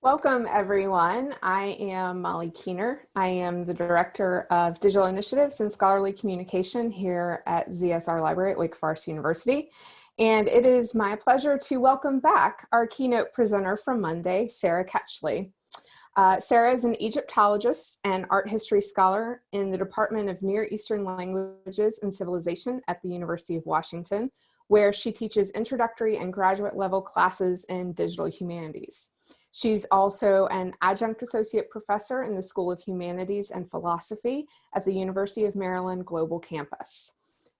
Welcome, everyone. I am Molly Keener. I am the Director of Digital Initiatives and Scholarly Communication here at ZSR Library at Wake Forest University. And it is my pleasure to welcome back our keynote presenter from Monday, Sarah Catchley. Sarah is an Egyptologist and art history scholar in the Department of Near Eastern Languages and Civilization at the University of Washington, where she teaches introductory and graduate level classes in digital humanities. She's also an adjunct associate professor in the School of Humanities and Philosophy at the University of Maryland Global Campus.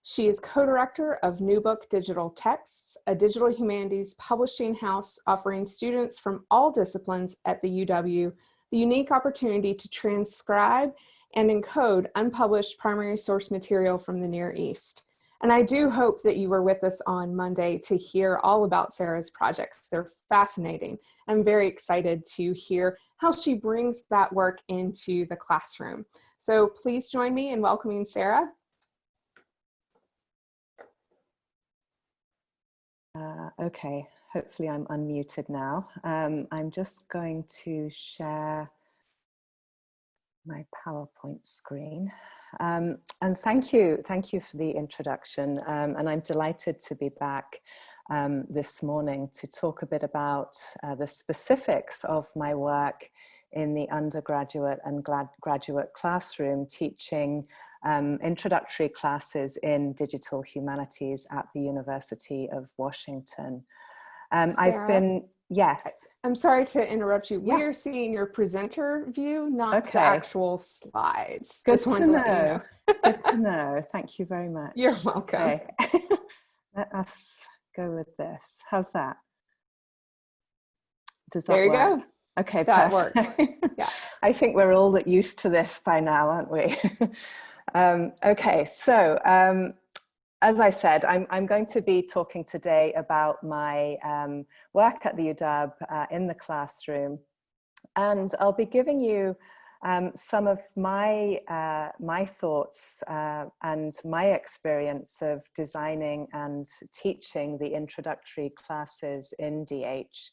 She is co-director of New Book Digital Texts, a digital humanities publishing house offering students from all disciplines at the UW the unique opportunity to transcribe and encode unpublished primary source material from the Near East. And I do hope that you were with us on Monday to hear all about Sarah's projects. They're fascinating. I'm very excited to hear how she brings that work into the classroom. So please join me in welcoming Sarah. Okay, hopefully I'm unmuted now. I'm just going to share my PowerPoint screen. And thank you for the introduction. And I'm delighted to be back this morning to talk a bit about the specifics of my work in the undergraduate and graduate classroom, teaching introductory classes in digital humanities at the University of Washington. I've been, yes. I'm sorry to interrupt you. Yeah. We are seeing your presenter view, not Okay. the actual slides. Good Just wanted to let you know. Good to know. Thank you very much. You're welcome. Okay. Let us go with this. How's that? Does that work? There you go. Okay, that perfect. Works. Yeah. I think we're all used to this by now, aren't we? Okay, so as I said, I'm going to be talking today about my work at the UW in the classroom, and I'll be giving you some of my my thoughts and my experience of designing and teaching the introductory classes in DH.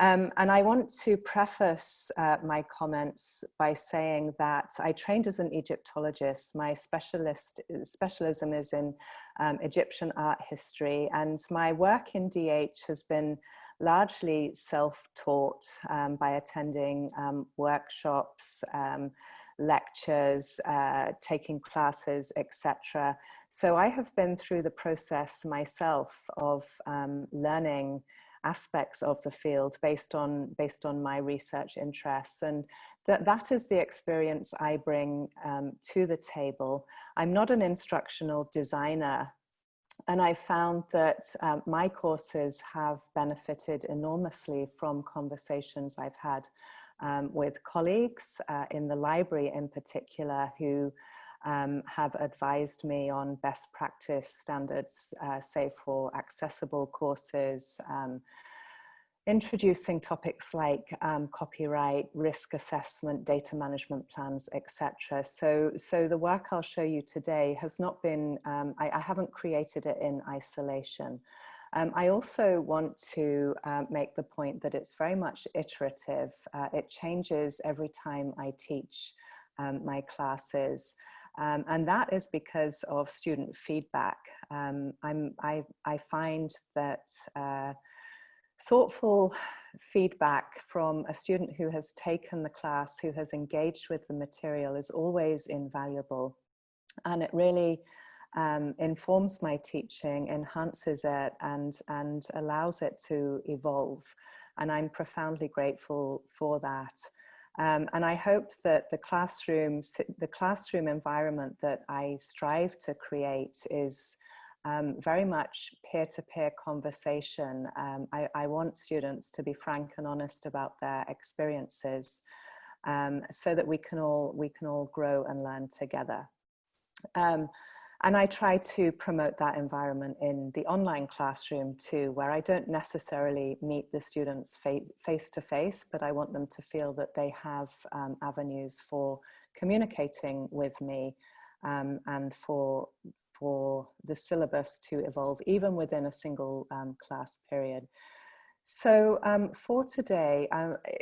And I want to preface my comments by saying that I trained as an Egyptologist. My specialism is in Egyptian art history, and my work in DH has been largely self-taught by attending workshops, lectures, taking classes, etc. So I have been through the process myself of learning aspects of the field based on my research interests, and that is the experience I bring to the table. I'm not an instructional designer, and I found that my courses have benefited enormously from conversations I've had with colleagues in the library in particular, who have advised me on best practice standards, say for accessible courses, introducing topics like copyright, risk assessment, data management plans, etc. So the work I'll show you today has not been, I haven't created it in isolation. I also want to make the point that it's very much iterative. It changes every time I teach my classes. And that is because of student feedback. I find that thoughtful feedback from a student who has taken the class, who has engaged with the material, is always invaluable. And it really informs my teaching, enhances it, and allows it to evolve. And I'm profoundly grateful for that. And I hope that the classroom environment that I strive to create is very much peer-to-peer conversation. I want students to be frank and honest about their experiences, so that we can all grow and learn together. And I try to promote that environment in the online classroom too, where I don't necessarily meet the students face to face, but I want them to feel that they have avenues for communicating with me, and for the syllabus to evolve even within a single class period. So for today,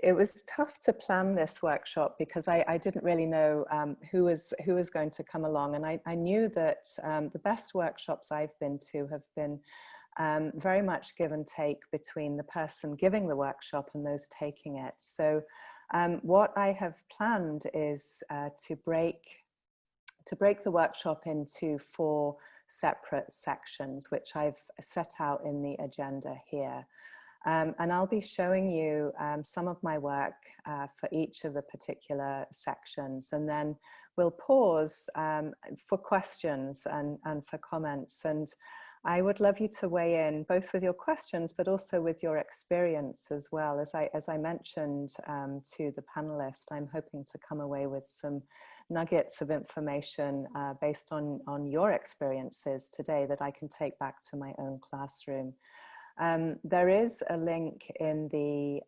it was tough to plan this workshop because I didn't really know who was going to come along, and I knew that the best workshops I've been to have been very much give and take between the person giving the workshop and those taking it. So what I have planned is to break the workshop into 4 separate sections, which I've set out in the agenda here. And I'll be showing you some of my work for each of the particular sections, and then we'll pause for questions and for comments. And I would love you to weigh in both with your questions, but also with your experience as well. As I mentioned to the panelists, I'm hoping to come away with some nuggets of information based on your experiences today that I can take back to my own classroom. There is a link in the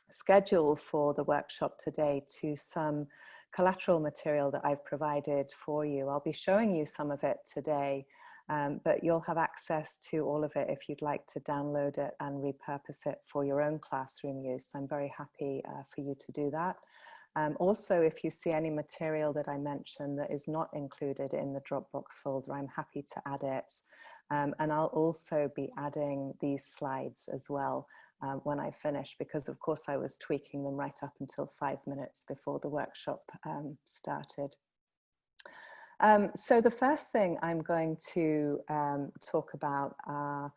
schedule for the workshop today to some collateral material that I've provided for you. I'll be showing you some of it today, but you'll have access to all of it if you'd like to download it and repurpose it for your own classroom use. I'm very happy for you to do that. Also, if you see any material that I mentioned that is not included in the Dropbox folder, I'm happy to add it. And I'll also be adding these slides as well when I finish, because of course I was tweaking them right up until 5 minutes before the workshop started. So the first thing I'm going to talk about are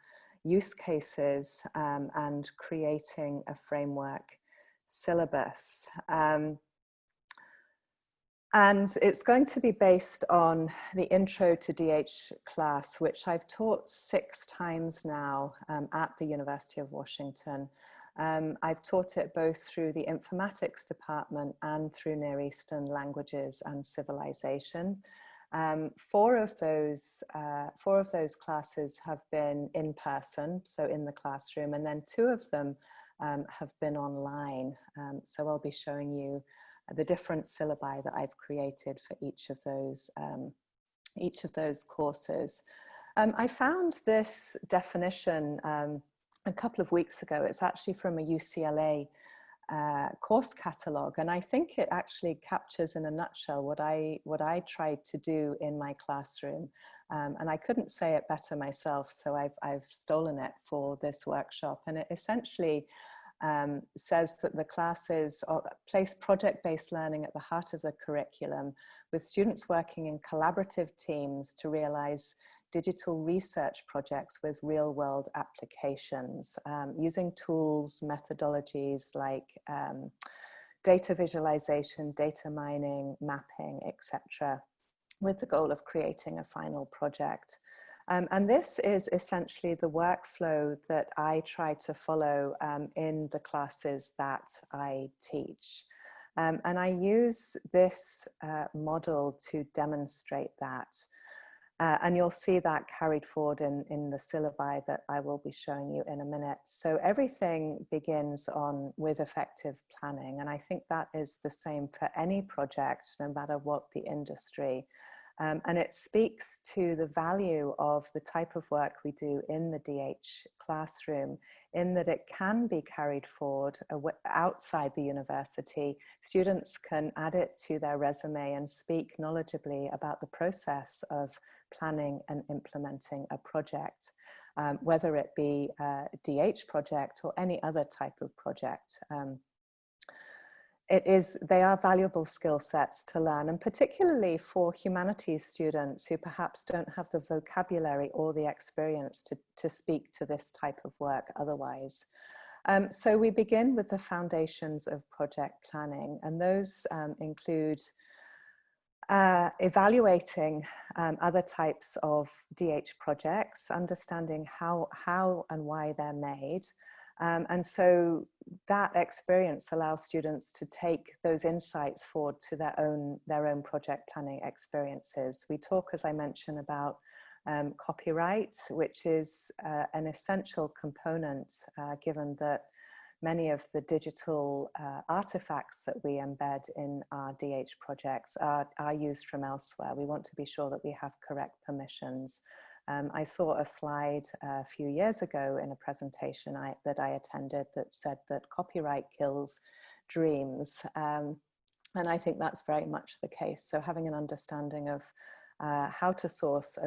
use cases and creating a framework syllabus. And it's going to be based on the Intro to DH class, which I've taught 6 times now at the University of Washington. I've taught it both through the informatics department and through Near Eastern languages and civilization. 4 of those classes have been in person, so in the classroom, and then 2 of them have been online. So I'll be showing you the different syllabi that I've created for each of those courses. I found this definition a couple of weeks ago. It's actually from a UCLA course catalog, and I think it actually captures in a nutshell what I tried to do in my classroom. And I couldn't say it better myself, so I've stolen it for this workshop. And it essentially says that the classes place project-based learning at the heart of the curriculum, with students working in collaborative teams to realize digital research projects with real-world applications, using tools, methodologies like data visualization, data mining, mapping, etc., with the goal of creating a final project. And this is essentially the workflow that I try to follow in the classes that I teach. And I use this model to demonstrate that. And you'll see that carried forward in the syllabi that I will be showing you in a minute. So everything begins with effective planning. And I think that is the same for any project, no matter what the industry. And it speaks to the value of the type of work we do in the DH classroom, in that it can be carried forward outside the university. Students can add it to their resume and speak knowledgeably about the process of planning and implementing a project, whether it be a DH project or any other type of project. They are valuable skill sets to learn, and particularly for humanities students who perhaps don't have the vocabulary or the experience to speak to this type of work otherwise. So we begin with the foundations of project planning, and those include evaluating other types of DH projects, understanding how and why they're made. And so that experience allows students to take those insights forward to their own project planning experiences. We talk, as I mentioned, about copyright, which is an essential component given that many of the digital artifacts that we embed in our DH projects are used from elsewhere. We want to be sure that we have correct permissions. I saw a slide a few years ago in a presentation that I attended that said that copyright kills dreams. And I think that's very much the case. So having an understanding of how to source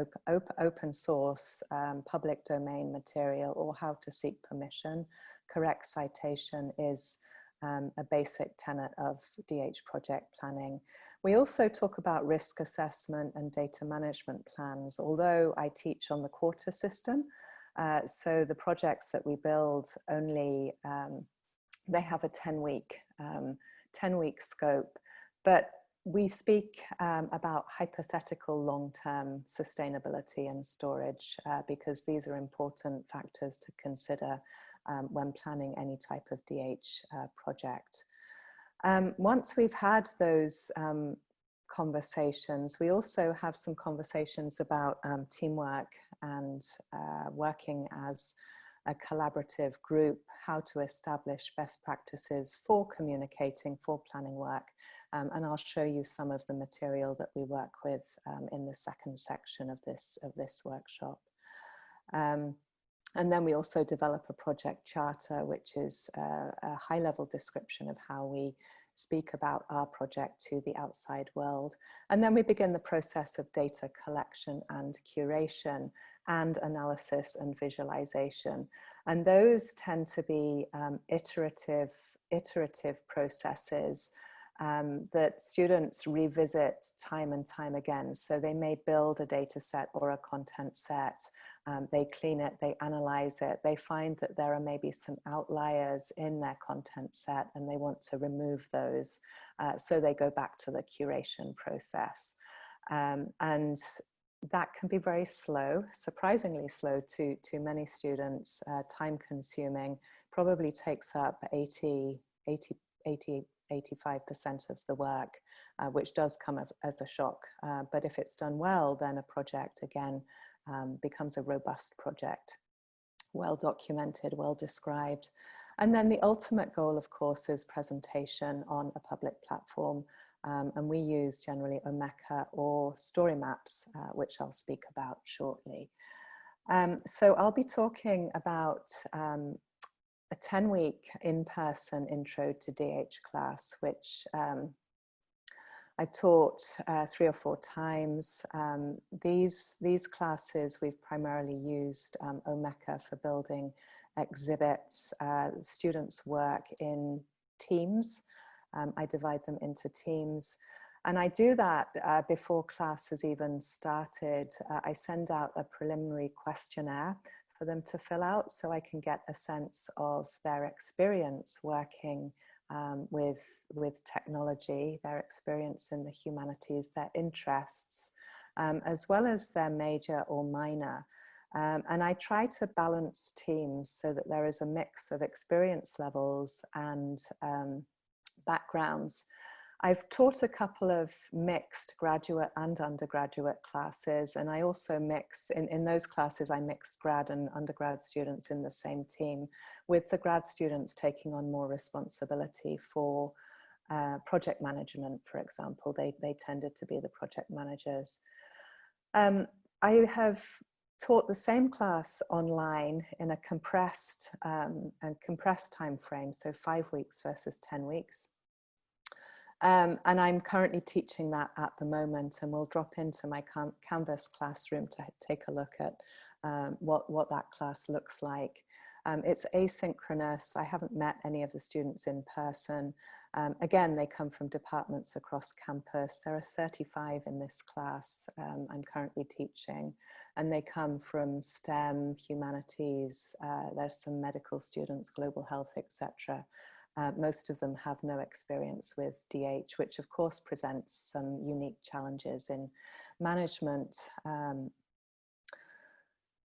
open source, public domain material, or how to seek permission, correct citation is a basic tenet of DH project planning. We also talk about risk assessment and data management plans, although I teach on the quarter system. So the projects that we build only, they have a 10-week scope, but we speak about hypothetical long-term sustainability and storage because these are important factors to consider when planning any type of DH project. Once we've had those conversations, we also have some conversations about teamwork and working as a collaborative group, how to establish best practices for communicating, for planning work. And I'll show you some of the material that we work with in the second section of this workshop. And then we also develop a project charter, which is a high-level description of how we speak about our project to the outside world. And then we begin the process of data collection and curation and analysis and visualization. And those tend to be iterative processes that students revisit time and time again. So they may build a data set or a content set, they clean it, they analyze it, they find that there are maybe some outliers in their content set and they want to remove those. So they go back to the curation process. And that can be very slow, surprisingly slow to many students, time consuming, probably takes up 85% of the work, which does come as a shock. But if it's done well, then a project again becomes a robust project, well documented, well described. And then the ultimate goal, of course, is presentation on a public platform. And we use generally Omeka or StoryMaps, which I'll speak about shortly. So I'll be talking about a 10-week in-person intro to DH class, which I've taught 3 or 4 times. These classes, we've primarily used Omeka for building exhibits. Students work in teams. I divide them into teams. And I do that before class has even started. I send out a preliminary questionnaire for them to fill out so I can get a sense of their experience working with technology, their experience in the humanities, their interests, as well as their major or minor. And I try to balance teams so that there is a mix of experience levels and backgrounds. I've taught a couple of mixed graduate and undergraduate classes, and I also mix, in those classes, I mix grad and undergrad students in the same team, with the grad students taking on more responsibility for project management, for example. They tended to be the project managers. I have taught the same class online in a compressed time frame, so 5 weeks versus 10 weeks. And I'm currently teaching that at the moment, and we'll drop into my Canvas classroom to take a look at what that class looks like. It's asynchronous. I haven't met any of the students in person. Again, they come from departments across campus. There are 35 in this class I'm currently teaching, and they come from STEM, humanities. There's some medical students, global health, etc. Most of them have no experience with DH, which of course presents some unique challenges in management,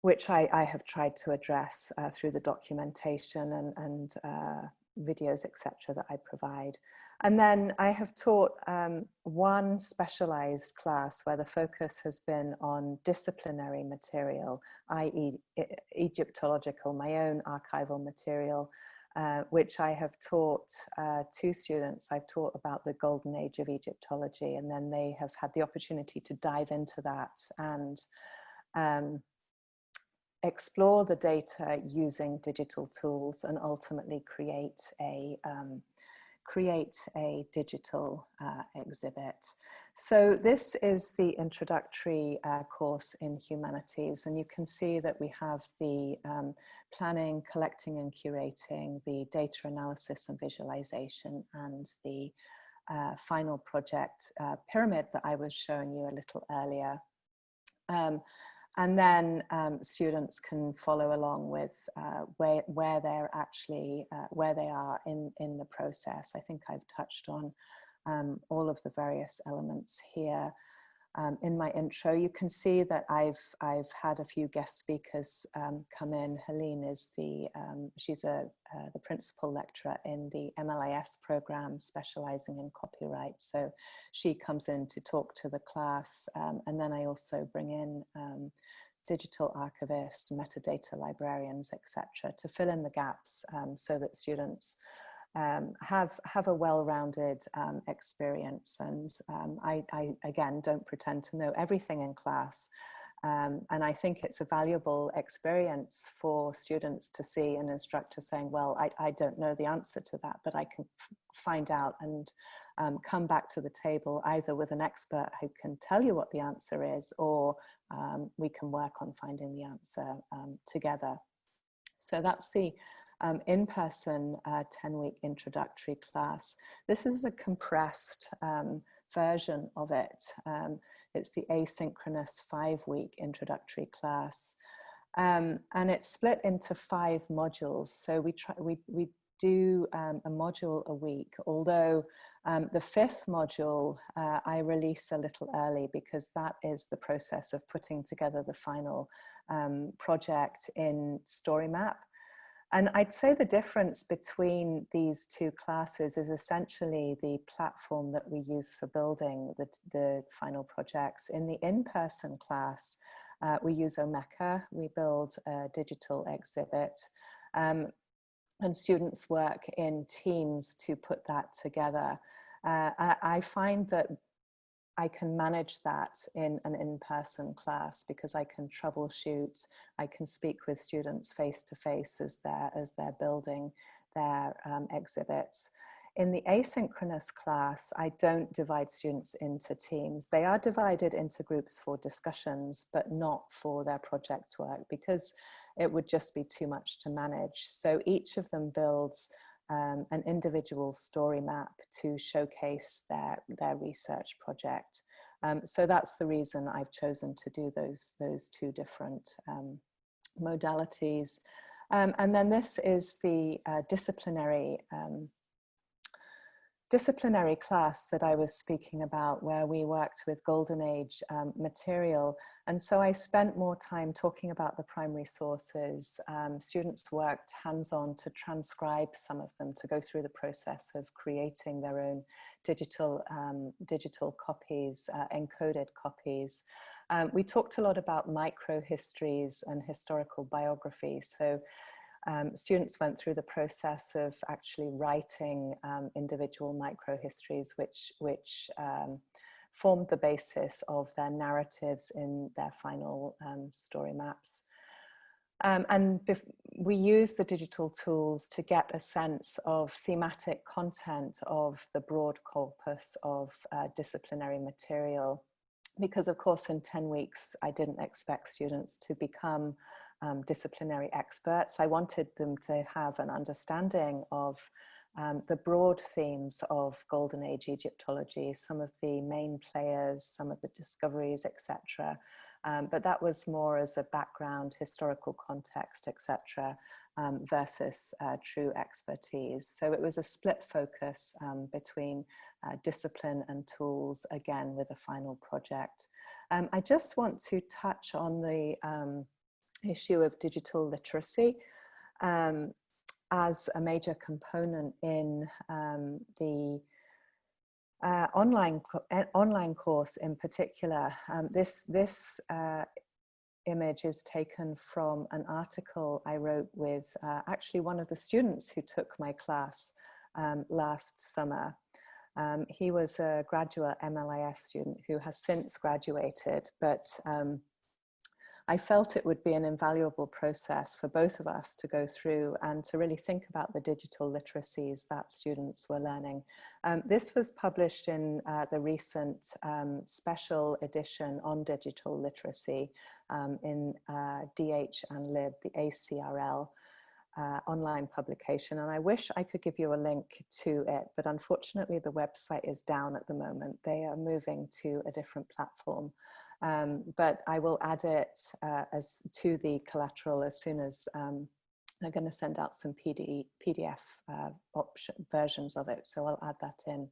which I have tried to address through the documentation and videos, etc. that I provide. And then I have taught one specialized class where the focus has been on disciplinary material, i.e. Egyptological, my own archival material, which I have taught 2 students. I've taught about the golden age of Egyptology, and then they have had the opportunity to dive into that and explore the data using digital tools and ultimately create a digital exhibit. So this is the introductory course in humanities, and you can see that we have the planning, collecting and curating, the data analysis and visualization, and the final project pyramid that I was showing you a little earlier. And then students can follow along with where they're actually, where they are in the process. I think I've touched on all of the various elements here. In my intro, you can see that I've had a few guest speakers come in. Helene is she's the principal lecturer in the MLIS program specializing in copyright. So she comes in to talk to the class. And then I also bring in digital archivists, metadata librarians, etc., to fill in the gaps so that students have a well-rounded experience. And I again don't pretend to know everything in class, and I think it's a valuable experience for students to see an instructor saying, well, I don't know the answer to that, but I can find out and come back to the table either with an expert who can tell you what the answer is, or we can work on finding the answer together. So that's the in-person 10-week introductory class. This is the compressed version of it. It's the asynchronous 5-week introductory class. And it's split into 5 modules. So we do a module a week, although the 5th module I release a little early because that is the process of putting together the final project in StoryMap. And I'd say the difference between these two classes is essentially the platform that we use for building the final projects. In the in-person class, we use Omeka. We build a digital exhibit. And students work in teams to put that together. I find that I can manage that in an in-person class because I can troubleshoot, I can speak with students face-to-face as they're building their exhibits. In the asynchronous class, I don't divide students into teams. They are divided into groups for discussions, but not for their project work because it would just be too much to manage. So each of them builds an individual story map to showcase their research project. So that's the reason I've chosen to do those 2 different modalities. And then this is the disciplinary class that I was speaking about, where we worked with Golden Age material. And so I spent more time talking about the primary sources. Students worked hands-on to transcribe some of them, to go through the process of creating their own digital copies, encoded copies. We talked a lot about microhistories and historical biography. So students went through the process of actually writing individual microhistories, which formed the basis of their narratives in their final story maps. And we use the digital tools to get a sense of thematic content of the broad corpus of disciplinary material. Because of course, in 10 weeks, I didn't expect students to become disciplinary experts. I wanted them to have an understanding of the broad themes of Golden Age Egyptology, some of the main players, some of the discoveries, etc. But that was more as a background, historical context, etc., versus true expertise. So it was a split focus between discipline and tools, again, with a final project. I just want to touch on the issue of digital literacy as a major component in the online course in particular. This image is taken from an article I wrote with actually one of the students who took my class last summer. He was a graduate MLIS student who has since graduated, but I felt it would be an invaluable process for both of us to go through and to really think about the digital literacies that students were learning. This was published in the recent special edition on digital literacy in DH and Lib, the ACRL. Online publication, and I wish I could give you a link to it, but unfortunately the website is down at the moment. They are moving to a different platform, but I will add it as to the collateral as soon as they're going to send out some PDF versions of it, so I'll add that in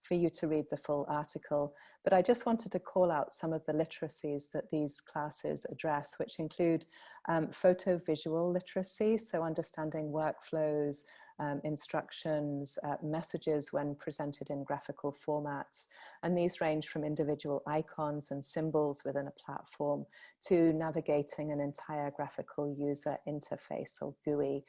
for you to read the full article. But I just wanted to call out some of the literacies that these classes address, which include photo-visual literacy, so understanding workflows, instructions, messages when presented in graphical formats. And these range from individual icons and symbols within a platform to navigating an entire graphical user interface, or GUI.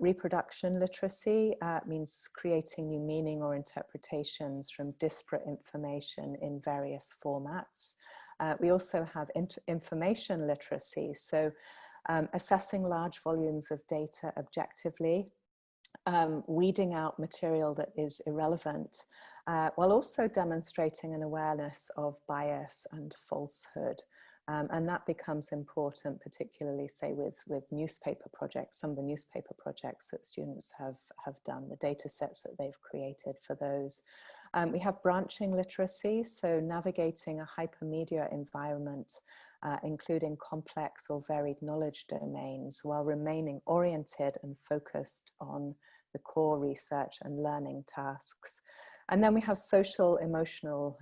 Reproduction literacy means creating new meaning or interpretations from disparate information in various formats. We also have information literacy, so assessing large volumes of data objectively, weeding out material that is irrelevant, while also demonstrating an awareness of bias and falsehood. And that becomes important, particularly, say, with newspaper projects, some of the newspaper projects that students have done, the data sets that they've created for those. We have branching literacy, so navigating a hypermedia environment, including complex or varied knowledge domains, while remaining oriented and focused on the core research and learning tasks. And then we have social emotional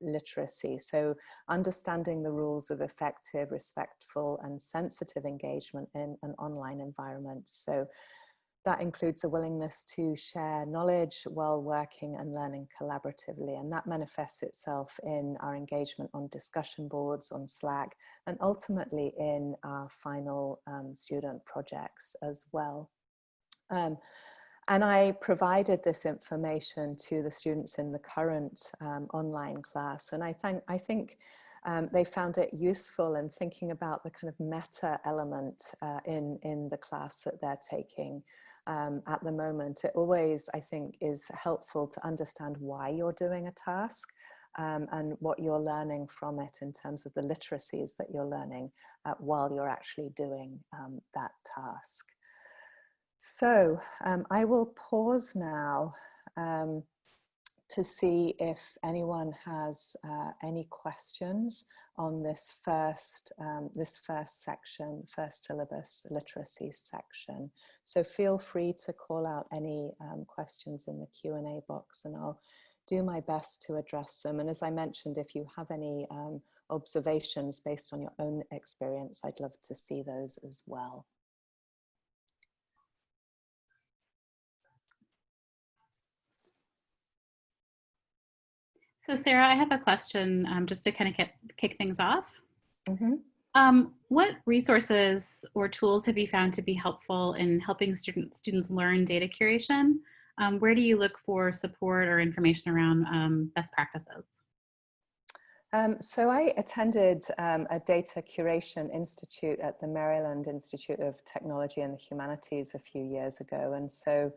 literacy, so understanding the rules of effective, respectful, and sensitive engagement in an online environment. So that includes a willingness to share knowledge while working and learning collaboratively, and that manifests itself in our engagement on discussion boards, on Slack, and ultimately in our final student projects as well. And I provided this information to the students in the current online class, and I think they found it useful in thinking about the kind of meta element in the class that they're taking at the moment. It always, I think, is helpful to understand why you're doing a task and what you're learning from it in terms of the literacies that you're learning while you're actually doing that task. So I will pause now to see if anyone has any questions on this first section, first syllabus literacy section. So feel free to call out any questions in the Q&A box, and I'll do my best to address them. And as I mentioned, if you have any observations based on your own experience, I'd love to see those as well. So Sarah, I have a question just to kind of kick things off. Mm-hmm. What resources or tools have you found to be helpful in helping students learn data curation? Where do you look for support or information around best practices? So I attended a data curation institute at the Maryland Institute of Technology and the Humanities a few years ago. And so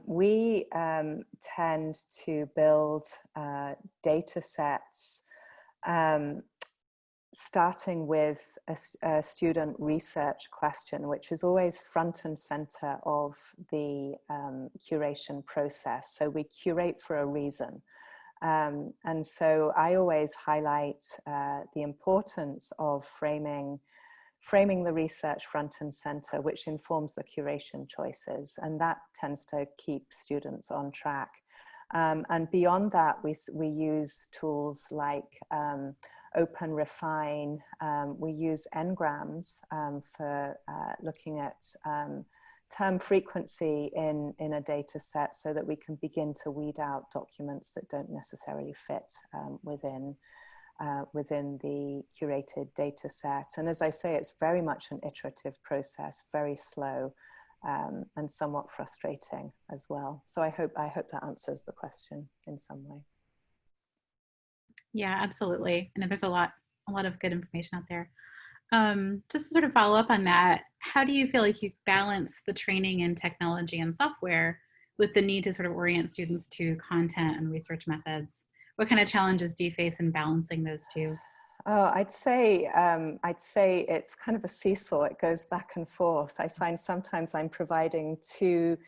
we tend to build data sets starting with a student research question, which is always front and center of the curation process. So we curate for a reason. And so I always highlight the importance of framing the research front and center, which informs the curation choices, and that tends to keep students on track. And beyond that, we use tools like OpenRefine. We use Ngrams for looking at term frequency in a data set, so that we can begin to weed out documents that don't necessarily fit within the curated data set. And as I say, it's very much an iterative process, very slow and somewhat frustrating as well. So I hope that answers the question in some way. Yeah, absolutely. I know there's a lot of good information out there. Just to sort of follow up on that, how do you feel like you've balanced the training in technology and software with the need to sort of orient students to content and research methods? What kind of challenges do you face in balancing those two? Oh, I'd say it's kind of a seesaw. It goes back and forth. I find sometimes I'm providing too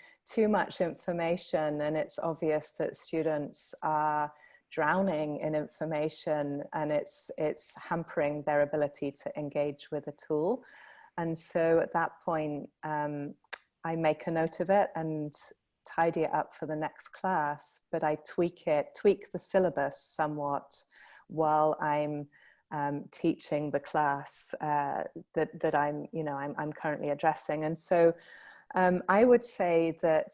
much information, and it's obvious that students are drowning in information, and it's hampering their ability to engage with a tool. And so at that point, I make a note of it and tidy it up for the next class, but I tweak the syllabus somewhat while I'm teaching the class that I'm currently addressing. And so I would say that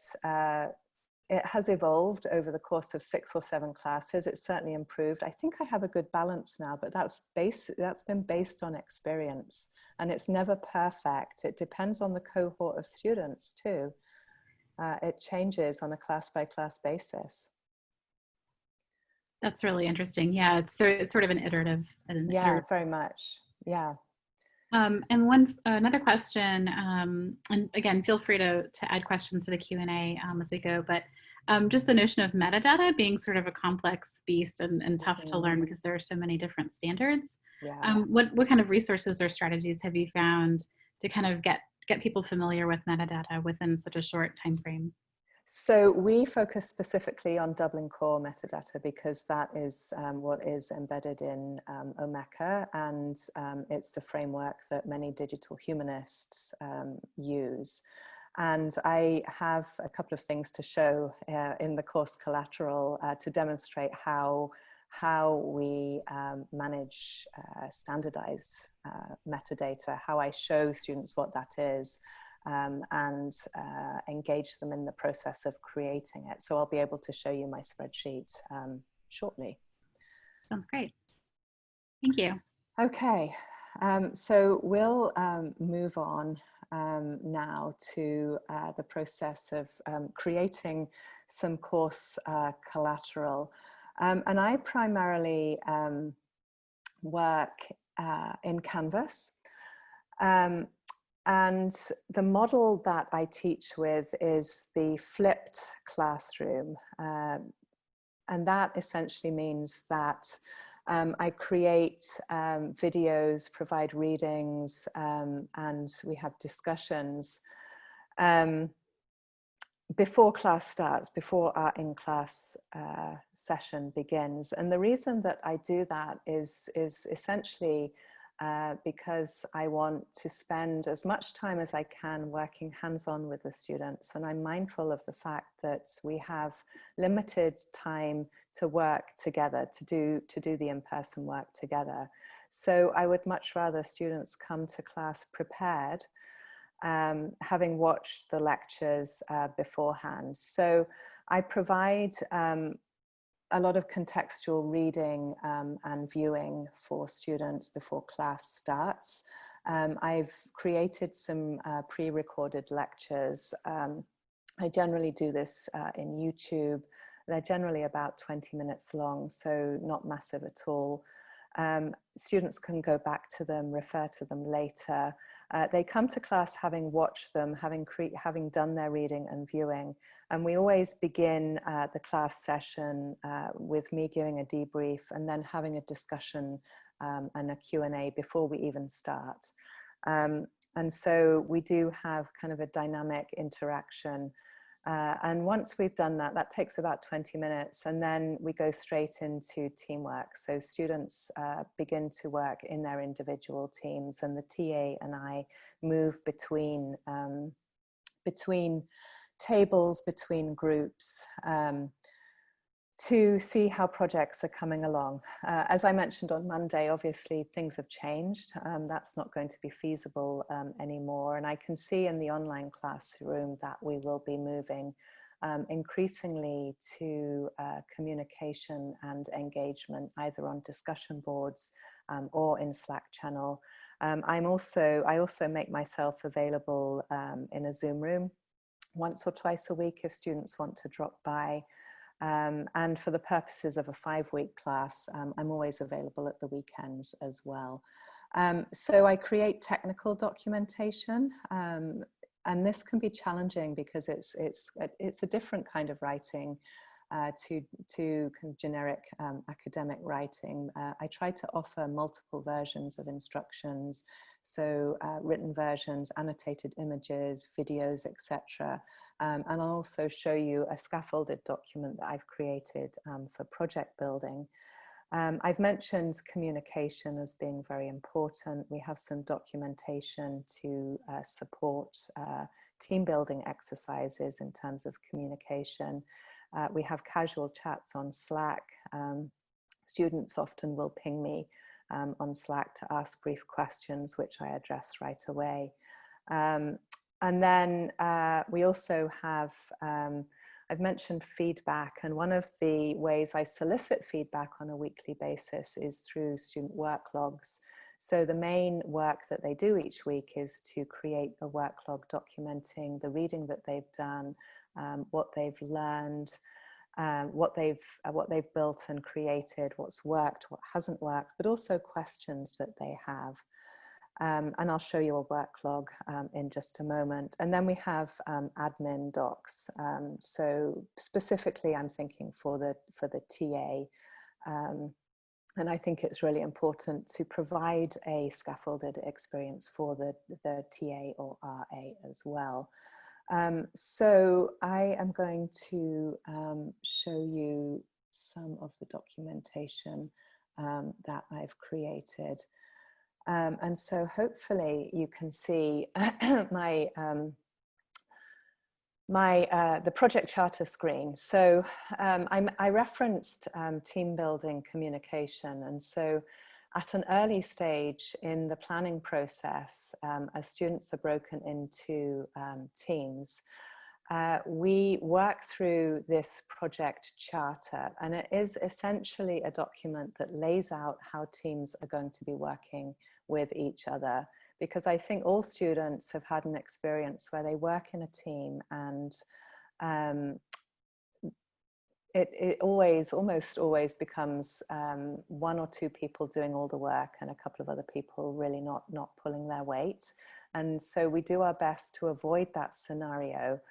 it has evolved over the course of 6 or 7 classes. It's certainly improved. I think I have a good balance now, but that's been based on experience, and it's never perfect. It depends on the cohort of students too. It changes on a class-by-class basis. That's really interesting. Yeah, it's sort of an iterative. Yeah, very much. Yeah. And another question, and again, feel free to add questions to the Q&A as we go, but just the notion of metadata being sort of a complex beast and tough to learn because there are so many different standards. Yeah. What kind of resources or strategies have you found to kind of get people familiar with metadata within such a short time frame? So we focus specifically on Dublin core metadata because that is what is embedded in Omeka, and it's the framework that many digital humanists use. And I have a couple of things to show in the course Collateral to demonstrate how we manage standardized metadata, how I show students what that is, and engage them in the process of creating it. So I'll be able to show you my spreadsheet shortly. Sounds great. Thank you. Okay, so we'll move on now to the process of creating some course collateral. And I primarily work in Canvas. And the model that I teach with is the flipped classroom. And that essentially means that I create videos, provide readings, and we have discussions before class starts, before our in-class session begins. And the reason that I do that is essentially because I want to spend as much time as I can working hands-on with the students. And I'm mindful of the fact that we have limited time to work together, to do the in-person work together. So I would much rather students come to class prepared, having watched the lectures beforehand. So I provide a lot of contextual reading and viewing for students before class starts. I've created some pre-recorded lectures. I generally do this in YouTube. They're generally about 20 minutes long, so not massive at all. Students can go back to them, refer to them later. They come to class having watched them, having done their reading and viewing. And we always begin the class session with me giving a debrief and then having a discussion and a Q&A before we even start. And so we do have kind of a dynamic interaction. And once we've done that, that takes about 20 minutes, and then we go straight into teamwork. So students begin to work in their individual teams, and the TA and I move between tables, between groups, to see how projects are coming along. As I mentioned on Monday, obviously things have changed. That's not going to be feasible anymore. And I can see in the online classroom that we will be moving increasingly to communication and engagement, either on discussion boards or in Slack channel. I also make myself available in a Zoom room once or twice a week if students want to drop by. And for the purposes of a 5-week class, I'm always available at the weekends as well. So I create technical documentation, and this can be challenging because it's a different kind of writing to kind of generic academic writing. I try to offer multiple versions of instructions, so written versions, annotated images, videos, etc. And I'll also show you a scaffolded document that I've created for project building. I've mentioned communication as being very important. We have some documentation to support team building exercises in terms of communication. We have casual chats on Slack. Students often will ping me on Slack to ask brief questions, which I address right away. And then we also have, I've mentioned feedback, and one of the ways I solicit feedback on a weekly basis is through student work logs. So the main work that they do each week is to create a work log documenting the reading that they've done, what they've learned, what they've built and created, what's worked, what hasn't worked, but also questions that they have. And I'll show you a work log in just a moment. And then we have admin docs. So specifically, I'm thinking for the TA. And I think it's really important to provide a scaffolded experience for the TA or RA as well. So I am going to show you some of the documentation that I've created. And so hopefully you can see the project charter screen. So I referenced team building communication. And so at an early stage in the planning process, as students are broken into teams, we work through this project charter, and it is essentially a document that lays out how teams are going to be working with each other. Because I think all students have had an experience where they work in a team and it almost always becomes one or two people doing all the work and a couple of other people really not pulling their weight. And so we do our best to avoid that scenario.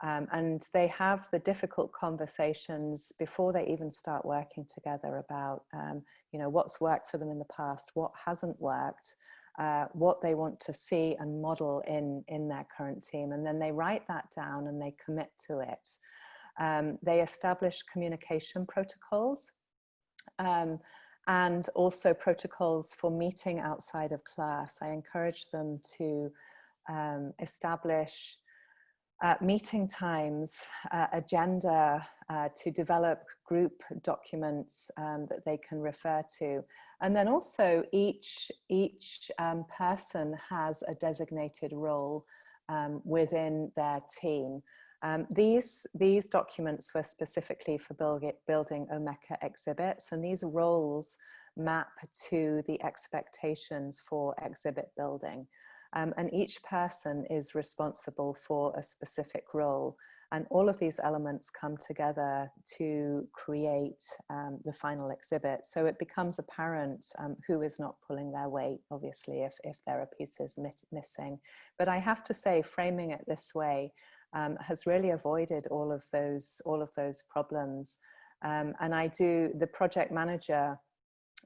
And they have the difficult conversations before they even start working together about, you know, what's worked for them in the past, what hasn't worked, what they want to see and model in their current team. And then they write that down and they commit to it. They establish communication protocols and also protocols for meeting outside of class. I encourage them to establish meeting times, agenda, to develop group documents that they can refer to. And then also each person has a designated role within their team. These documents were specifically for building Omeka exhibits, and these roles map to the expectations for exhibit building. And each person is responsible for a specific role. And all of these elements come together to create the final exhibit. So it becomes apparent who is not pulling their weight, obviously, if there are pieces missing. But I have to say, framing it this way has really avoided all of those problems. And the project manager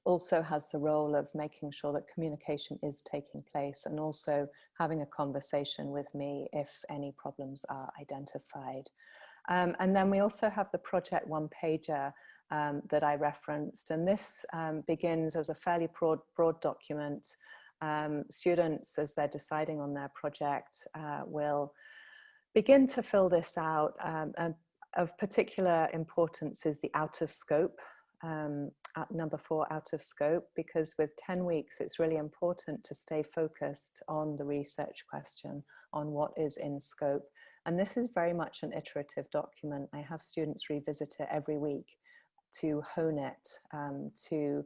also has the role of making sure that communication is taking place and also having a conversation with me if any problems are identified. And then we also have the project one-pager that I referenced, and this begins as a fairly broad document. Students, as they're deciding on their project, will begin to fill this out. Of particular importance is the out of scope. At number 4, out of scope, because with 10 weeks, it's really important to stay focused on the research question, on what is in scope. And this is very much an iterative document. I have students revisit it every week to hone it, to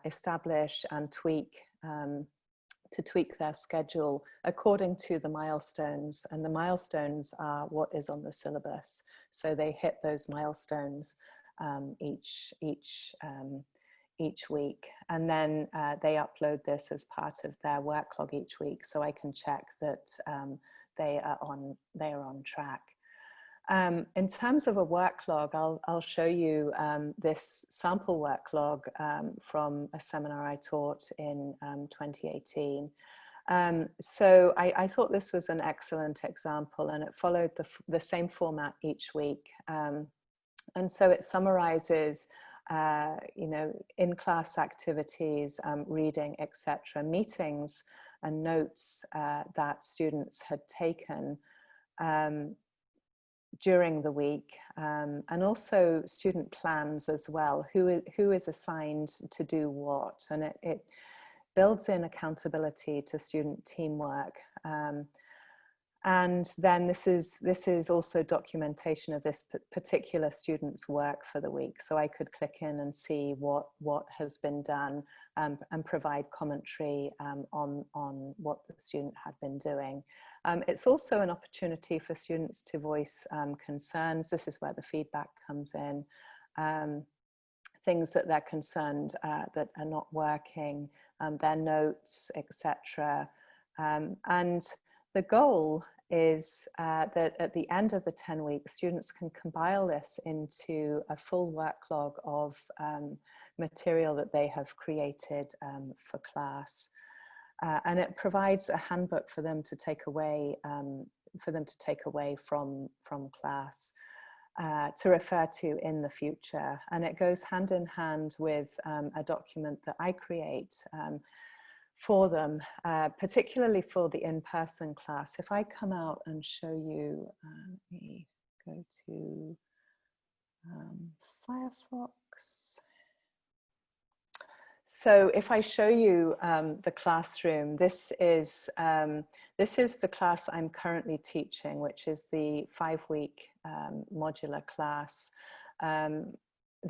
establish and tweak, to tweak their schedule according to the milestones. And the milestones are what is on the syllabus. So they hit those milestones each each week, and then they upload this as part of their work log each week, so I can check that they are on track. In terms of a work log, I'll show you this sample work log from a seminar I taught in 2018. So I thought this was an excellent example, and it followed the same format each week. And so it summarizes, you know, in-class activities, reading, etc., meetings and notes that students had taken during the week, and also student plans as well, who is assigned to do what, and it builds in accountability to student teamwork. And then this is also documentation of this particular student's work for the week. So I could click in and see what has been done, and provide commentary on what the student had been doing. It's also an opportunity for students to voice concerns. This is where the feedback comes in. Things that they're concerned that are not working, their notes, etc. And the goal is that at the end of the 10 weeks, students can compile this into a full work log of material that they have created for class. And it provides a handbook for them to take away, from class, to refer to in the future. And it goes hand in hand with a document that I create for them, particularly for the in-person class. If I come out and show you, let me go to Firefox. So if I show you the classroom, this is the class I'm currently teaching, which is the 5-week modular class, the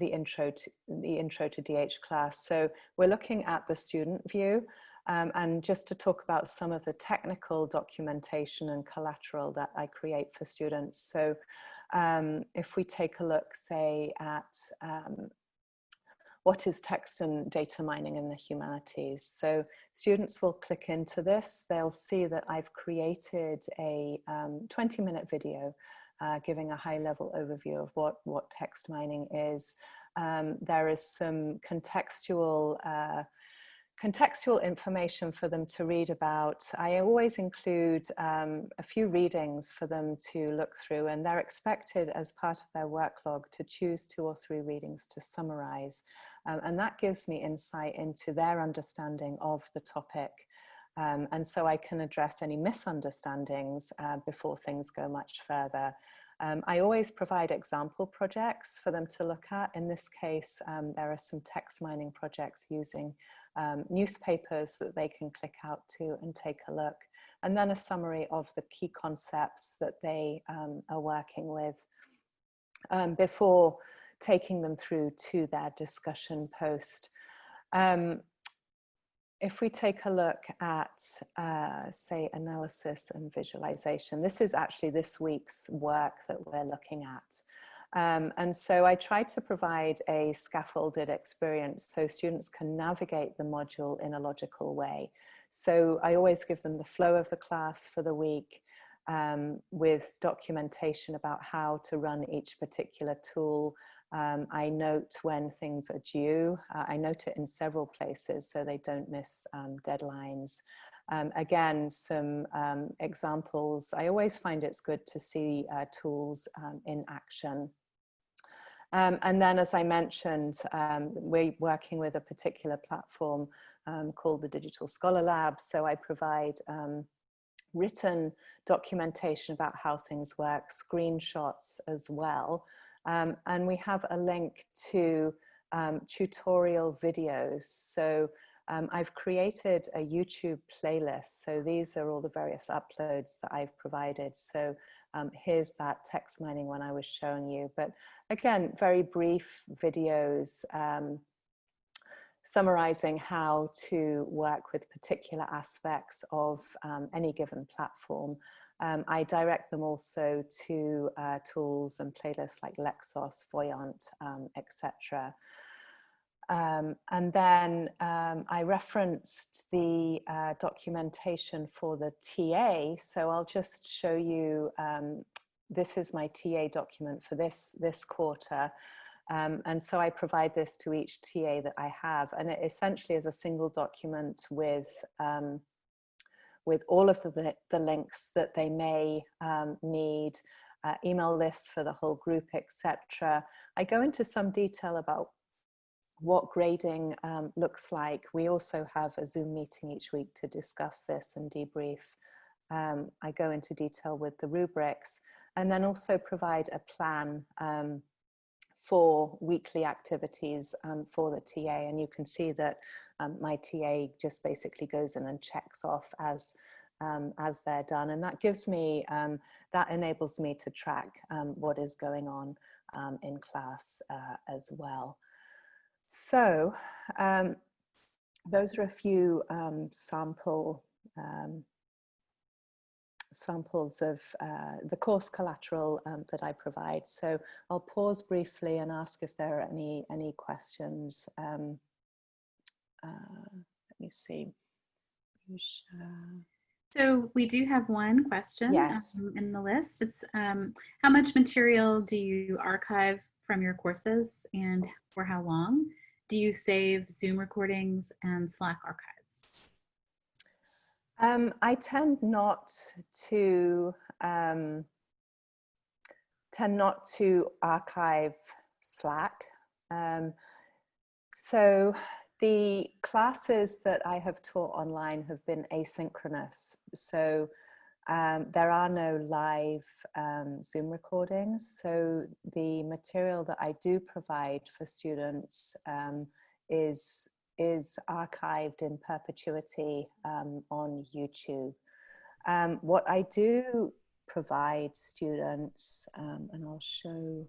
intro to DH class. So we're looking at the student view, and just to talk about some of the technical documentation and collateral that I create for students. So if we take a look, say, at what is text and data mining in the humanities. So students will click into this. They'll see that I've created a 20-minute video giving a high-level overview of what text mining is. There is some contextual information for them to read about. I always include a few readings for them to look through, and they're expected as part of their work log to choose 2 or 3 readings to summarize. And that gives me insight into their understanding of the topic. And so I can address any misunderstandings before things go much further. I always provide example projects for them to look at. In this case, there are some text mining projects using newspapers that they can click out to and take a look, and then a summary of the key concepts that they are working with before taking them through to their discussion post. If we take a look at, say, analysis and visualization, this is actually this week's work that we're looking at. And so I try to provide a scaffolded experience so students can navigate the module in a logical way. So I always give them the flow of the class for the week, with documentation about how to run each particular tool. I note when things are due. I note it in several places so they don't miss deadlines. Again, some examples. I always find it's good to see tools in action. And then, as I mentioned, we're working with a particular platform called the Digital Scholar Lab. So I provide written documentation about how things work, screenshots as well. And we have a link to tutorial videos. So I've created a YouTube playlist. So these are all the various uploads that I've provided. So here's that text mining one I was showing you. But again, very brief videos summarizing how to work with particular aspects of any given platform. I direct them also to tools and playlists like Lexos, Voyant, etc. And then I referenced the documentation for the TA. So I'll just show you, this is my TA document for this quarter. And so I provide this to each TA that I have. And it essentially is a single document with all of the links that they may need, email lists for the whole group, etc. I go into some detail about what grading looks like. We also have a Zoom meeting each week to discuss this and debrief. I go into detail with the rubrics, and then also provide a plan for weekly activities for the TA. And you can see that my TA just basically goes in and checks off as they're done. And that gives me, that enables me to track what is going on in class as well. So those are a few samples of the course collateral that I provide. So I'll pause briefly and ask if there are any questions. Let me see. So we do have one question. Yes. In the list. It's how much material do you archive from your courses and for how long? Do you save Zoom recordings and Slack archives? I tend not to archive Slack. So the classes that I have taught online have been asynchronous. So there are no live Zoom recordings. So the material that I do provide for students is archived in perpetuity on YouTube. What I do provide students, and I'll show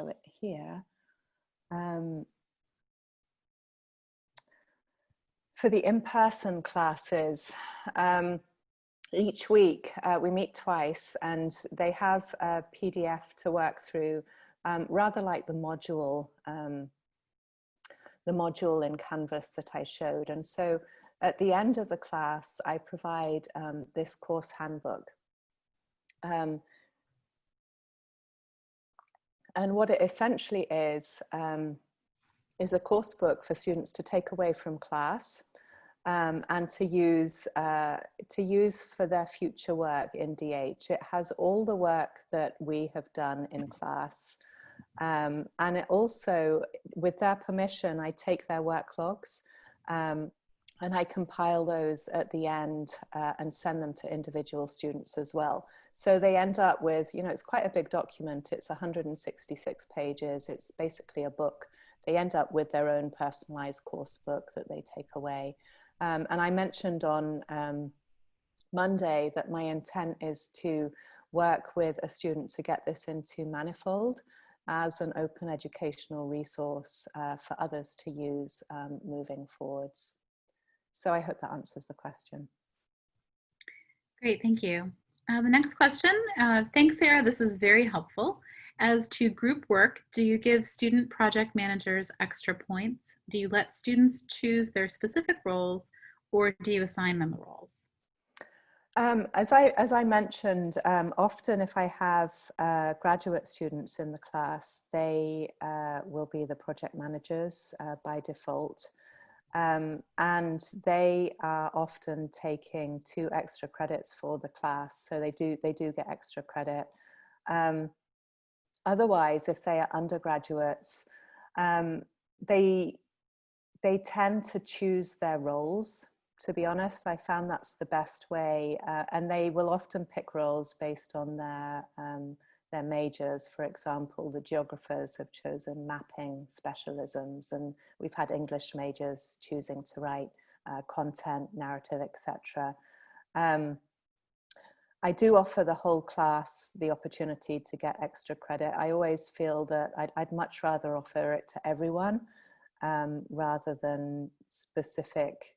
it here. For the in-person classes, each week we meet twice, and they have a PDF to work through, rather like the module in Canvas that I showed. And so at the end of the class, I provide this course handbook. And what it essentially is a course book for students to take away from class and to use for their future work in DH. It has all the work that we have done in class. And it also, with their permission, I take their work logs and I compile those at the end and send them to individual students as well. So they end up with, you know, it's quite a big document. It's 166 pages. It's basically a book. They end up with their own personalized course book that they take away. And I mentioned on Monday that my intent is to work with a student to get this into Manifold as an open educational resource for others to use moving forwards. So I hope that answers the question. Great, thank you. The next question, thanks Sarah, this is very helpful. As to group work, do you give student project managers extra points? Do you let students choose their specific roles, or do you assign them the roles? As I mentioned, often if I have graduate students in the class, they will be the project managers by default. And they are often taking 2 extra credits for the class, so they do get extra credit. Otherwise, if they are undergraduates, they tend to choose their roles. To be honest, I found that's the best way, and they will often pick roles based on their majors. For example, the geographers have chosen mapping specialisms, and we've had English majors choosing to write content, narrative, etc. I do offer the whole class the opportunity to get extra credit. I always feel that I'd much rather offer it to everyone rather than specific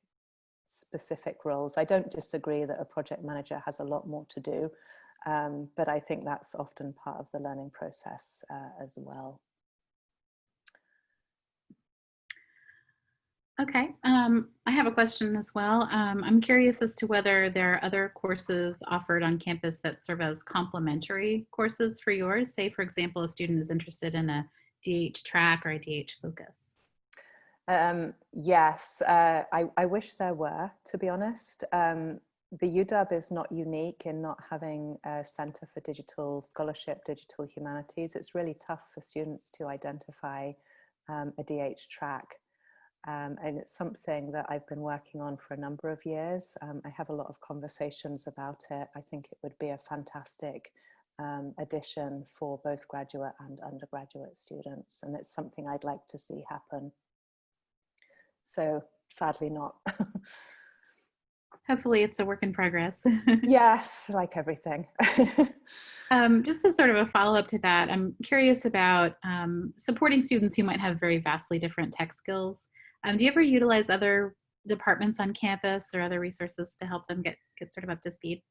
roles. I don't disagree that a project manager has a lot more to do, but I think that's often part of the learning process as well. Okay, I have a question as well. I'm curious as to whether there are other courses offered on campus that serve as complementary courses for yours. Say, for example, a student is interested in a DH track or a DH focus. Yes, I wish there were, to be honest. The UW is not unique in not having a Center for Digital Scholarship, Digital Humanities. It's really tough for students to identify a DH track. And it's something that I've been working on for a number of years. I have a lot of conversations about it. I think it would be a fantastic addition for both graduate and undergraduate students. And it's something I'd like to see happen. So sadly not. Hopefully it's a work in progress. Yes, like everything. Just as sort of a follow-up to that, I'm curious about supporting students who might have very vastly different tech skills. Do you ever utilize other departments on campus or other resources to help them get sort of up to speed?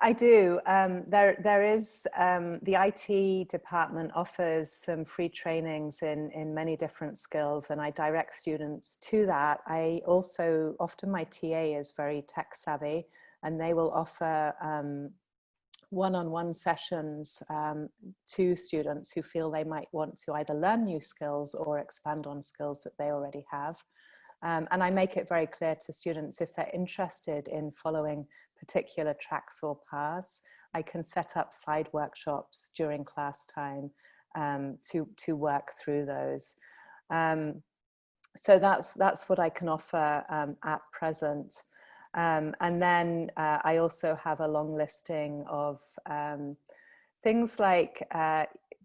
I do. There is, the IT department offers some free trainings in many different skills, and I direct students to that. I also, often my TA is very tech savvy, and they will offer one-on-one sessions to students who feel they might want to either learn new skills or expand on skills that they already have. And I make it very clear to students, if they're interested in following particular tracks or paths, I can set up side workshops during class time to work through those. So that's what I can offer at present. And then I also have a long listing of things like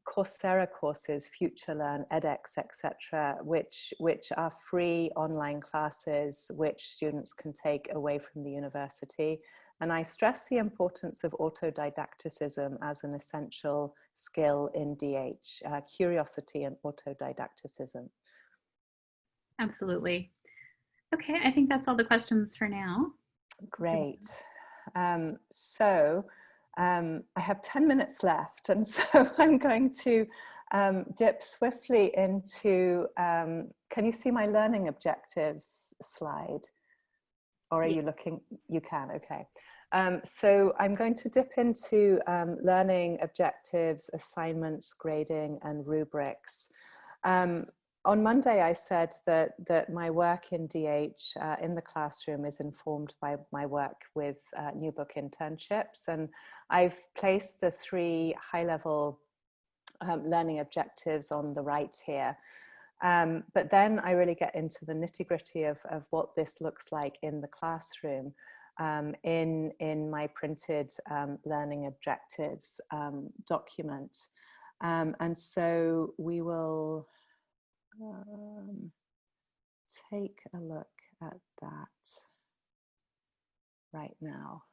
Coursera courses, FutureLearn, edX, etc., which are free online classes which students can take away from the university. And I stress the importance of autodidacticism as an essential skill in DH, curiosity and autodidacticism. Absolutely. Okay, I think that's all the questions for now. Great. I have 10 minutes left, and so I'm going to dip swiftly into, can you see my learning objectives slide? Or are you looking? You can, okay. So I'm going to dip into learning objectives, assignments, grading, and rubrics. On Monday, I said that my work in DH in the classroom is informed by my work with new book internships. And I've placed the 3 high-level learning objectives on the right here. But then I really get into the nitty-gritty of what this looks like in the classroom in my printed learning objectives document. And so we will take a look at that right now.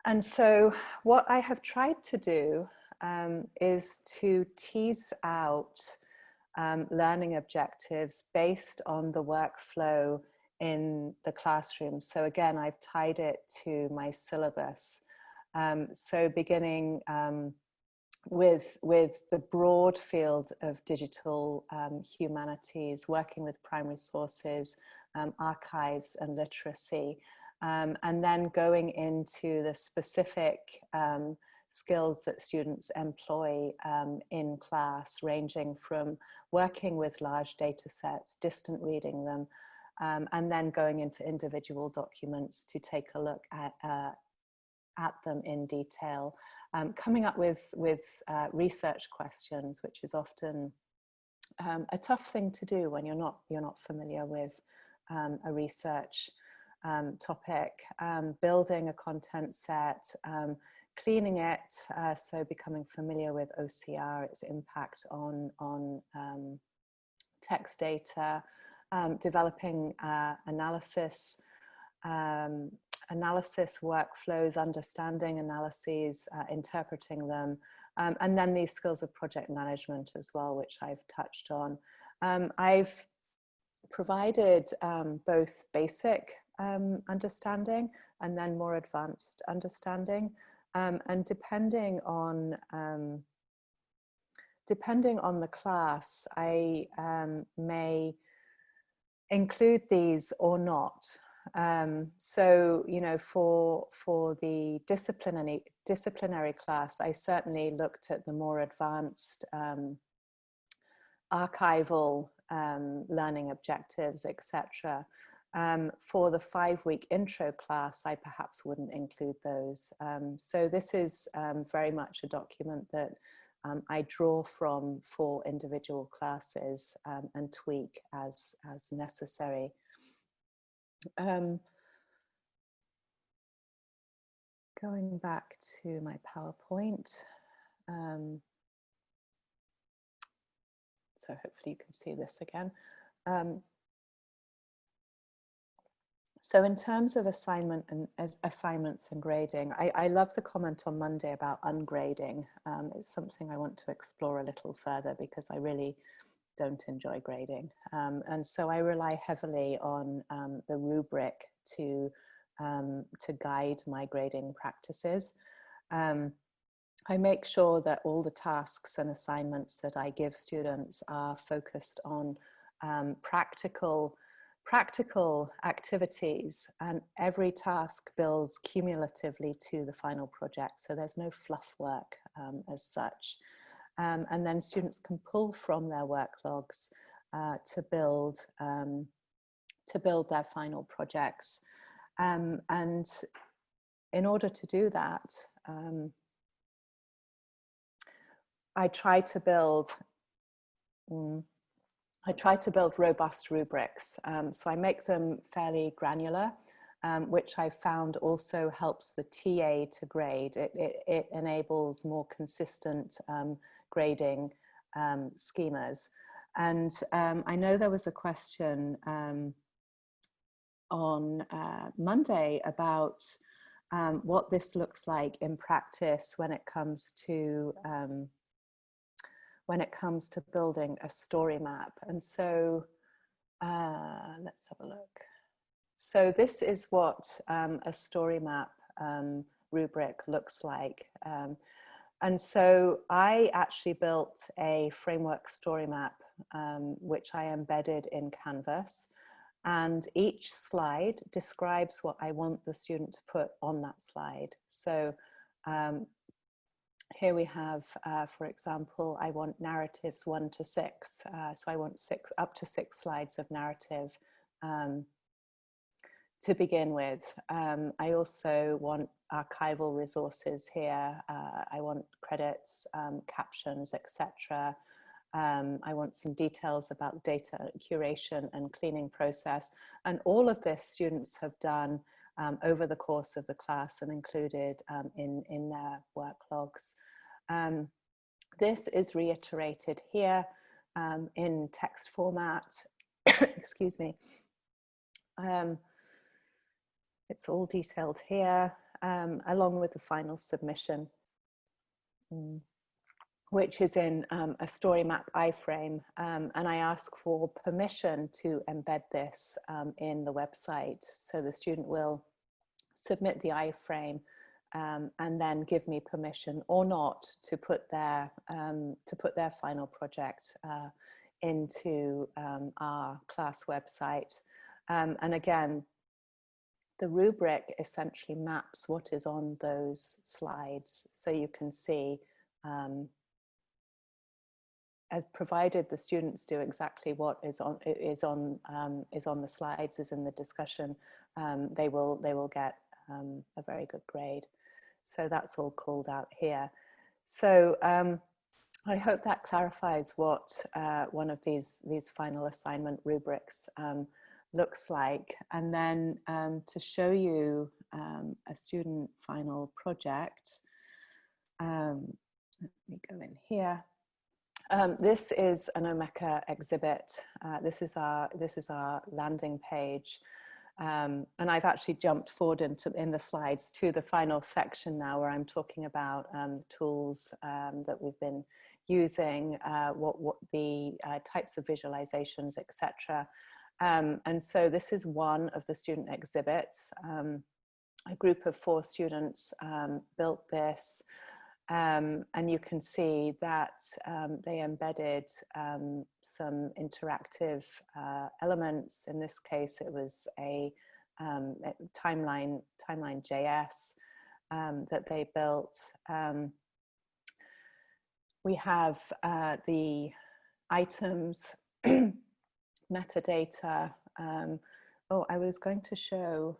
And so what I have tried to do is to tease out learning objectives based on the workflow in the classroom. So again, I've tied it to my syllabus. So beginning with the broad field of digital humanities, working with primary sources, archives and literacy, and then going into the specific skills that students employ in class, ranging from working with large data sets, distant reading them, and then going into individual documents to take a look at them in detail, coming up with research questions, which is often a tough thing to do when you're not familiar with a research topic, building a content set, cleaning it, so becoming familiar with OCR, its impact on text data, developing analysis workflows, understanding analyses, interpreting them, and then these skills of project management as well, which I've touched on. I've provided both basic understanding and then more advanced understanding, and depending on depending on the class, I may include these or not. So, you know, for the disciplinary class, I certainly looked at the more advanced archival learning objectives, etc. For the 5-week intro class, I perhaps wouldn't include those. So this is very much a document that I draw from for individual classes and tweak as necessary. Going back to my PowerPoint. So hopefully you can see this again. So in terms of assignments and grading, I love the comment on Monday about ungrading. It's something I want to explore a little further because I really don't enjoy grading. And so I rely heavily on the rubric to guide my grading practices. I make sure that all the tasks and assignments that I give students are focused on practical activities, and every task builds cumulatively to the final project. So there's no fluff work as such. And then students can pull from their work logs to build their final projects. And in order to do that, I try to build robust rubrics. So I make them fairly granular, which I found also helps the TA to grade. It enables more consistent grading schemas. And I know there was a question on Monday about what this looks like in practice when it comes to building a story map. And so let's have a look. So this is what a story map rubric looks like. And so I actually built a framework story map, which I embedded in Canvas. And each slide describes what I want the student to put on that slide. So here we have, for example, I want narratives 1 to 6. So I want up to 6 slides of narrative to begin with. I also want archival resources here. I want credits, captions, etc. I want some details about data curation and cleaning process. And all of this students have done over the course of the class and included in their work logs. This is reiterated here in text format. Excuse me. It's all detailed here, along with the final submission, which is in a story map iframe. And I ask for permission to embed this in the website. So the student will submit the iframe and then give me permission or not to put their final project into our class website. And again, the rubric essentially maps what is on those slides, so you can see, as provided the students do exactly what is on the slides, is in the discussion, they will get a very good grade. So that's all called out here. So I hope that clarifies what one of these final assignment rubrics looks like. And then to show you a student final project, let me go in here. This is an Omeka exhibit. This is our landing page. And I've actually jumped forward in the slides to the final section now, where I'm talking about the tools that we've been using, what the types of visualizations, etc. And so this is one of the student exhibits. A group of 4 students built this. And you can see that they embedded some interactive elements. In this case, it was a timeline JS that they built. We have the items, metadata. Oh, I was going to show,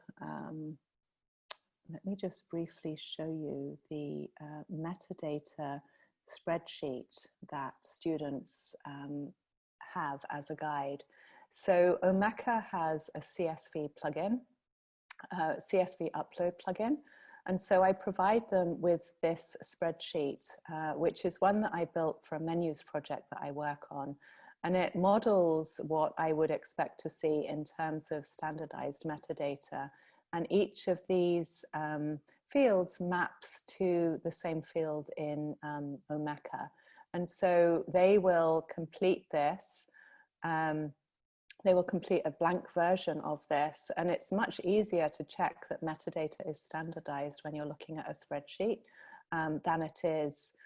let me just briefly show you the metadata spreadsheet that students have as a guide. So Omeka has a CSV plugin, CSV upload plugin. And so I provide them with this spreadsheet, which is one that I built for a menus project that I work on. And it models what I would expect to see in terms of standardized metadata. And each of these fields maps to the same field in Omeka. And so they will complete this. They will complete a blank version of this, and it's much easier to check that metadata is standardized when you're looking at a spreadsheet than it is,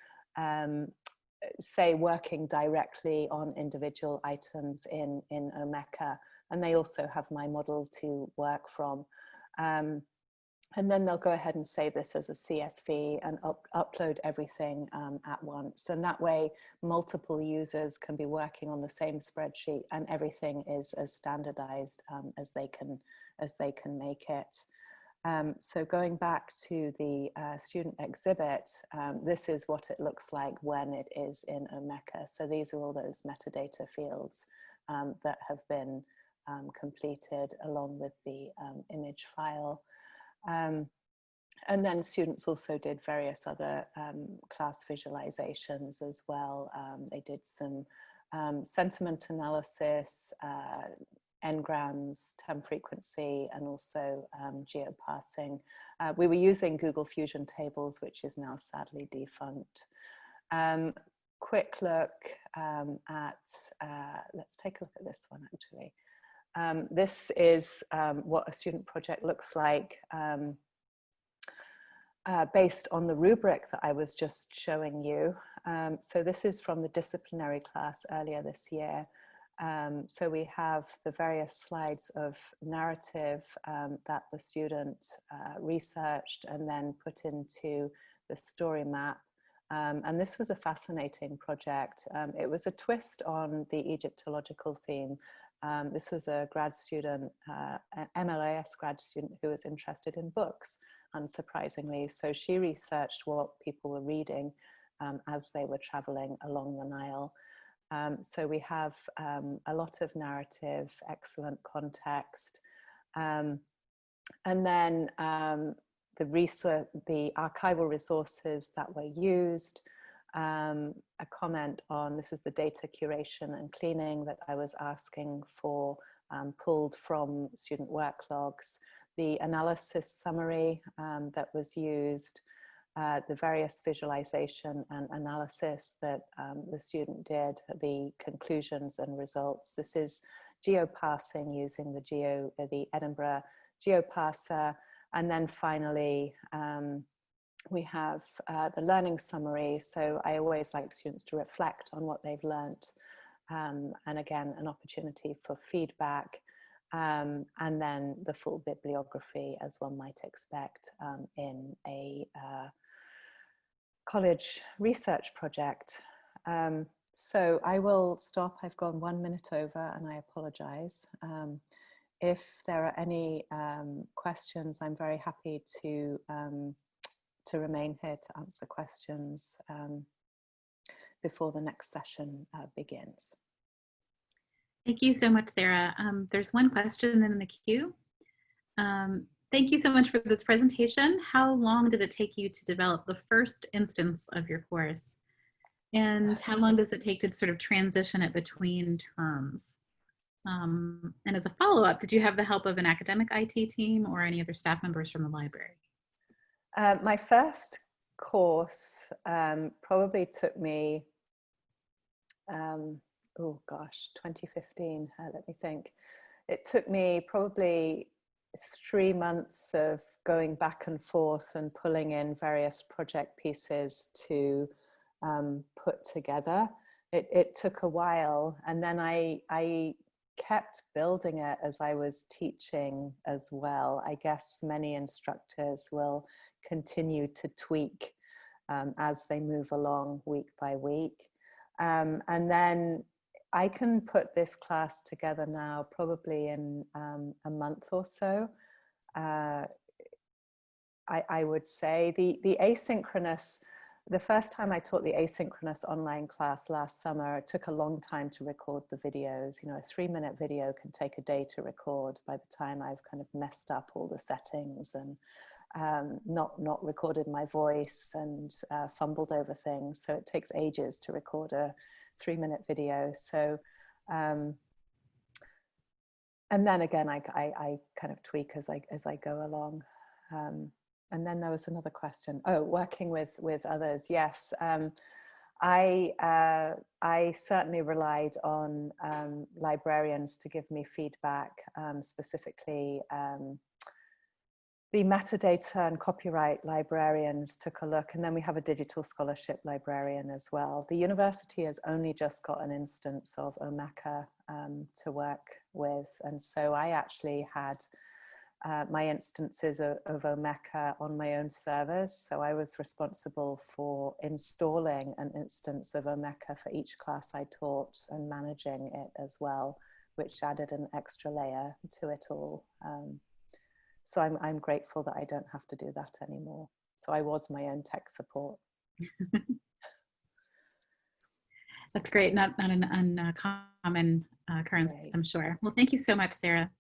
say, working directly on individual items in Omeka. And they also have my model to work from. And then they'll go ahead and save this as a CSV and upload everything at once. And that way, multiple users can be working on the same spreadsheet, and everything is as standardized as they can make it. So going back to the student exhibit, this is what it looks like when it is in Omeka. So these are all those metadata fields that have been completed along with the image file. And then students also did various other class visualizations as well. They did some sentiment analysis, n-grams, term frequency, and also geoparsing. We were using Google Fusion tables, which is now sadly defunct. Quick look at, let's take a look at this one actually. This is what a student project looks like based on the rubric that I was just showing you. So this is from the disciplinary class earlier this year. So we have the various slides of narrative that the student researched and then put into the story map. And this was a fascinating project. It was a twist on the Egyptological theme. This was a grad student, MLAS grad student who was interested in books, unsurprisingly. So she researched what people were reading as they were traveling along the Nile. So we have a lot of narrative, excellent context. And then the archival resources that were used, a comment on, this is the data curation and cleaning that I was asking for, pulled from student work logs, the analysis summary that was used, the various visualization and analysis that the student did, the conclusions and results. This is geoparsing using the Edinburgh geoparser. And then finally, we have the learning summary. So I always like students to reflect on what they've learnt. And again, an opportunity for feedback. And then the full bibliography, as one might expect in a college research project. So I will stop. I've gone 1 minute over and I apologize. If there are any questions, I'm very happy to remain here to answer questions before the next session begins. Thank you so much, Sarah. There's one question in the queue. Thank you so much for this presentation. How long did it take you to develop the first instance of your course? And how long does it take to sort of transition it between terms? And as a follow-up, did you have the help of an academic IT team or any other staff members from the library? My first course probably took me, oh gosh, 2015, let me think. It took me probably 3 months of going back and forth and pulling in various project pieces to put together. It took a while, and then I kept building it as I was teaching as well. I guess many instructors will continue to tweak as they move along week by week. And then I can put this class together now probably in a month or so. I would say the asynchronous, the first time I taught the asynchronous online class last summer, it took a long time to record the videos. You know, a 3-minute video can take a day to record by the time I've kind of messed up all the settings and not recorded my voice and fumbled over things. So it takes ages to record a 3-minute video. So, and then again, I kind of tweak as I go along. And then there was another question. Oh, working with others. Yes, I certainly relied on librarians to give me feedback, specifically the metadata and copyright librarians took a look, and then we have a digital scholarship librarian as well. The university has only just got an instance of Omeka to work with, and so I actually had my instances of Omeka on my own servers. So I was responsible for installing an instance of Omeka for each class I taught and managing it as well, which added an extra layer to it all. So I'm grateful that I don't have to do that anymore. So I was my own tech support. That's great. Not an uncommon occurrence, I'm sure. Well, thank you so much, Sarah.